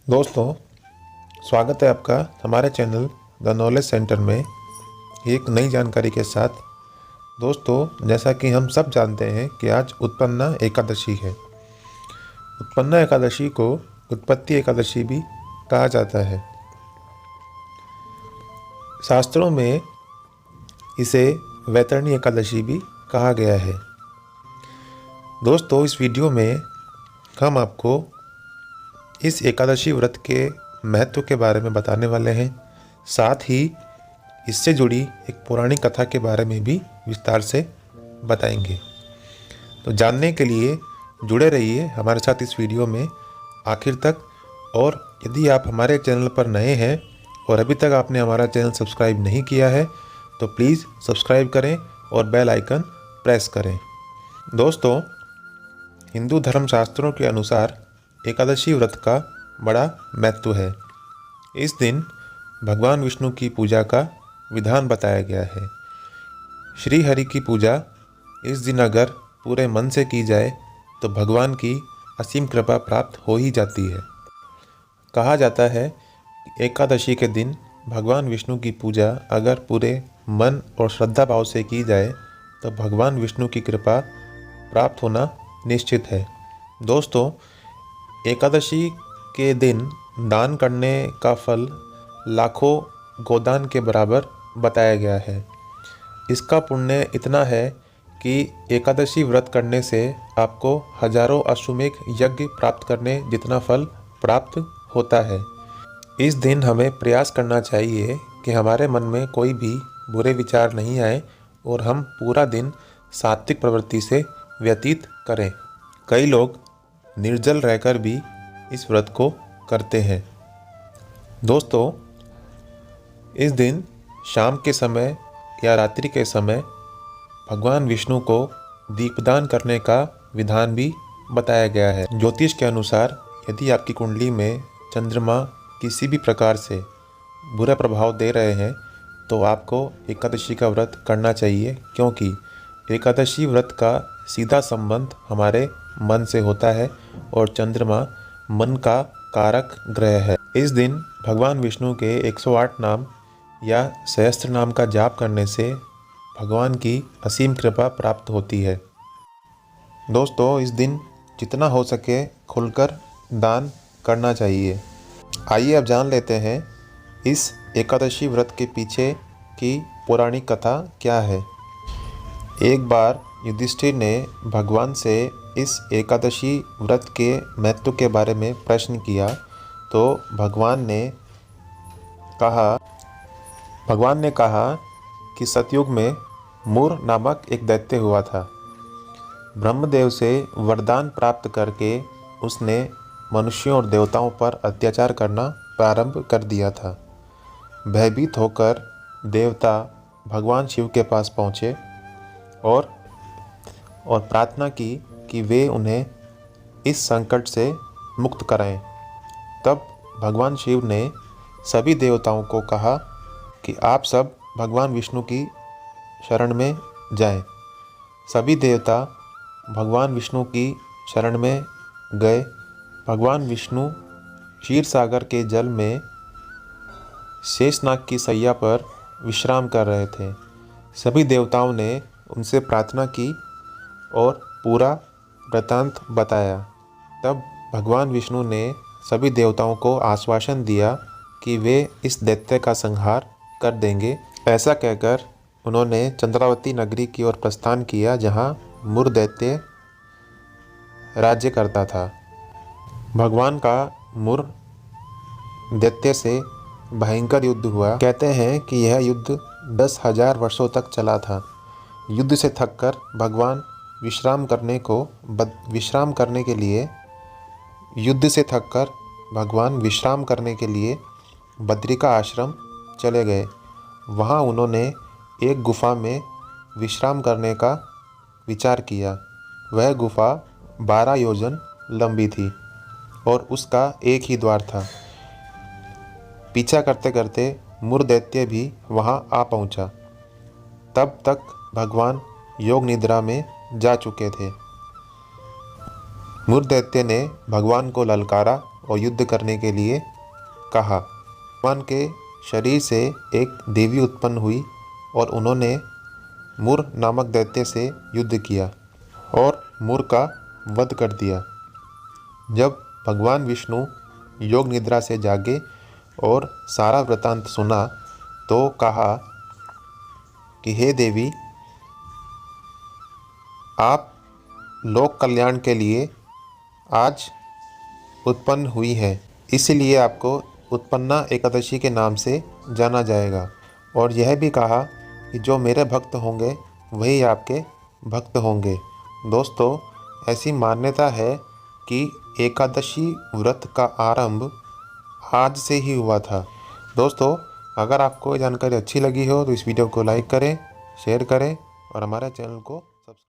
दोस्तों, स्वागत है आपका हमारे चैनल द नॉलेज सेंटर में एक नई जानकारी के साथ। दोस्तों, जैसा कि हम सब जानते हैं कि आज उत्पन्ना एकादशी है। उत्पन्ना एकादशी को उत्पत्ति एकादशी भी कहा जाता है। शास्त्रों में इसे वैतरणी एकादशी भी कहा गया है। दोस्तों, इस वीडियो में हम आपको इस एकादशी व्रत के महत्व के बारे में बताने वाले हैं। साथ ही इससे जुड़ी एक पौराणिक कथा के बारे में भी विस्तार से बताएंगे। तो जानने के लिए जुड़े रहिए हमारे साथ इस वीडियो में आखिर तक। और यदि आप हमारे चैनल पर नए हैं और अभी तक आपने हमारा चैनल सब्सक्राइब नहीं किया है तो प्लीज़ सब्सक्राइब करें और बेल आइकन प्रेस करें। दोस्तों, हिंदू धर्मशास्त्रों के अनुसार एकादशी व्रत का बड़ा महत्व है। इस दिन भगवान विष्णु की पूजा का विधान बताया गया है। श्री हरि की पूजा इस दिन अगर पूरे मन से की जाए तो भगवान की असीम कृपा प्राप्त हो ही जाती है। कहा जाता है कि एकादशी के दिन भगवान विष्णु की पूजा अगर पूरे मन और श्रद्धा भाव से की जाए तो भगवान विष्णु की कृपा प्राप्त होना निश्चित है। दोस्तों, एकादशी के दिन दान करने का फल लाखों गोदान के बराबर बताया गया है। इसका पुण्य इतना है कि एकादशी व्रत करने से आपको हजारों अश्वमेध यज्ञ प्राप्त करने जितना फल प्राप्त होता है। इस दिन हमें प्रयास करना चाहिए कि हमारे मन में कोई भी बुरे विचार नहीं आए और हम पूरा दिन सात्विक प्रवृत्ति से व्यतीत करें। कई लोग निर्जल रहकर भी इस व्रत को करते हैं। दोस्तों, इस दिन शाम के समय या रात्रि के समय भगवान विष्णु को दीपदान करने का विधान भी बताया गया है। ज्योतिष के अनुसार यदि आपकी कुंडली में चंद्रमा किसी भी प्रकार से बुरा प्रभाव दे रहे हैं तो आपको एकादशी का व्रत करना चाहिए, क्योंकि एकादशी व्रत का सीधा संबंध हमारे मन से होता है और चंद्रमा मन का कारक ग्रह है। इस दिन भगवान विष्णु के 108 नाम या सहस्त्र नाम का जाप करने से भगवान की असीम कृपा प्राप्त होती है। दोस्तों, इस दिन जितना हो सके खुलकर दान करना चाहिए। आइए अब जान लेते हैं इस एकादशी व्रत के पीछे की पौराणिक कथा क्या है। एक बार युधिष्ठिर ने भगवान से इस एकादशी व्रत के महत्व के बारे में प्रश्न किया तो भगवान ने कहा कि सतयुग में मूर नामक एक दैत्य हुआ था। ब्रह्मदेव से वरदान प्राप्त करके उसने मनुष्यों और देवताओं पर अत्याचार करना प्रारंभ कर दिया था। भयभीत होकर देवता भगवान शिव के पास पहुँचे और प्रार्थना की कि वे उन्हें इस संकट से मुक्त कराएं। तब भगवान शिव ने सभी देवताओं को कहा कि आप सब भगवान विष्णु की शरण में जाएं। सभी देवता भगवान विष्णु की शरण में गए। भगवान विष्णु क्षीर सागर के जल में शेषनाग की शैया पर विश्राम कर रहे थे। सभी देवताओं ने उनसे प्रार्थना की और पूरा वृत्तांत बताया। तब भगवान विष्णु ने सभी देवताओं को आश्वासन दिया कि वे इस दैत्य का संहार कर देंगे। ऐसा कहकर उन्होंने चंद्रावती नगरी की ओर प्रस्थान किया, जहां मूर दैत्य राज्य करता था। भगवान का मूर दैत्य से भयंकर युद्ध हुआ। कहते हैं कि यह युद्ध 10,000 वर्षों तक चला था। युद्ध से थककर भगवान विश्राम करने के लिए बद्रिका आश्रम चले गए। वहाँ उन्होंने एक गुफा में विश्राम करने का विचार किया। वह गुफा 12 योजन लंबी थी और उसका एक ही द्वार था। पीछा करते करते मूर दैत्य भी वहाँ आ पहुँचा। तब तक भगवान योग निद्रा में जा चुके थे। मूर दैत्य ने भगवान को ललकारा और युद्ध करने के लिए कहा। भगवान के शरीर से एक देवी उत्पन्न हुई और उन्होंने मुर नामक दैत्य से युद्ध किया और मुर का वध कर दिया। जब भगवान विष्णु योग निद्रा से जागे और सारा वृतांत सुना तो कहा कि हे देवी, आप लोक कल्याण के लिए आज उत्पन्न हुई है, इसलिए आपको उत्पन्ना एकादशी के नाम से जाना जाएगा। और यह भी कहा कि जो मेरे भक्त होंगे वही आपके भक्त होंगे। दोस्तों, ऐसी मान्यता है कि एकादशी व्रत का आरंभ आज से ही हुआ था। दोस्तों, अगर आपको ये जानकारी अच्छी लगी हो तो इस वीडियो को लाइक करें, शेयर करें और हमारे चैनल को